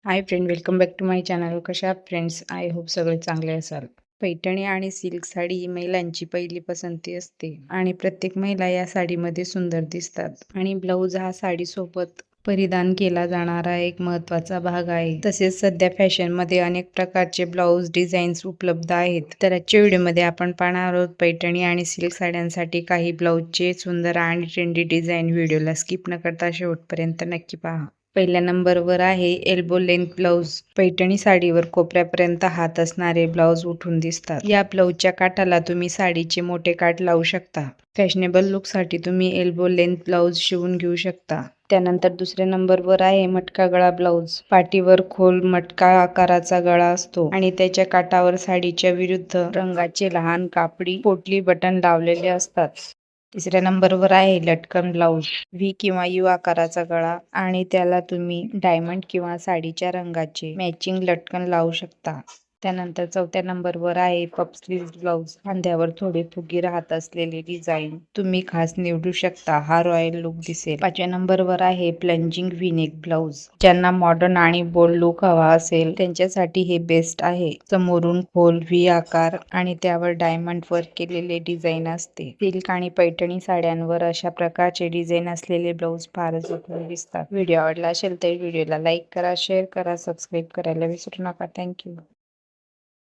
High friend, welcome back to my channel. कशा आहात friends? I hope सगळे चांगले असाल. पैठणी आणि सिल्क साडी ही महिलांची पहिली पसंती असते आणि प्रत्येक महिला या साडीमध्ये सुंदर दिसतात. आणि ब्लाऊज हा साडीसोबत परिधान केला जाणारा एक महत्त्वाचा भाग आहे. तसेच सध्या फॅशनमध्ये अनेक प्रकारचे ब्लाऊज डिझाईन्स उपलब्ध आहेत. तर आजच्या व्हिडिओमध्ये आपण पाहणार आहोत पैठणी आणि सिल्क साड्यांसाठी काही ब्लाऊजचे सुंदर आणि ट्रेंडी डिझाईन. व्हिडिओला स्किप न करता शेवटपर्यंत नक्की पहा. पहिल्या नंबरवर आहे एल्बो लेंथ ब्लाऊज. पैठणी साडीवर कोपऱ्यापर्यंत हात असणारे ब्लाऊज उठून दिसतात. या ब्लाऊजच्या काठाला तुम्ही साडीचे मोठे काठ लावू शकता. फॅशनेबल लुकसाठी तुम्ही एल्बो लेंथ ब्लाऊज शिवून घेऊ शकता. त्यानंतर दुसऱ्या नंबरवर आहे मटका गळा ब्लाऊज. पाठीवर खोल मटका आकाराचा गळा असतो आणि त्याच्या काठावर साडीच्या विरुद्ध रंगाचे लहान कापडी पोटली बटन लावलेले असतात. तिसऱ्या नंबरवर आहे लटकन ब्लाऊज. व्ही किंवा यू आकाराचा गळा आणि त्याला तुम्ही डायमंड किंवा साडीच्या रंगाचे मॅचिंग लटकन लावू शकता. त्यानंतर चौथ्या नंबरवर आहे पफ स्लीव्ह ब्लाऊज. खांद्यावर थोडे फुगे राहत असलेले डिझाईन तुम्ही खास निवडू शकता. हा रॉयल लुक दिसेल. पाचव्या नंबरवर आहे प्लंजिंग व्ही नेक ब्लाऊज. ज्यांना मॉडर्न आणि बोल्ड लुक हवा असेल त्यांच्यासाठी हे बेस्ट आहे. समोरून खोल व्ही आकार आणि त्यावर डायमंड वर्क केलेले डिझाईन असते. सिल्क आणि पैठणी साड्यांवर अशा प्रकारचे डिझाईन असलेले ब्लाऊज फारच सुंदर दिसतात. व्हिडिओ आवडला असेल तर व्हिडिओला लाईक करा, शेअर करा, सबस्क्राईब करायला विसरू नका. थँक्यू.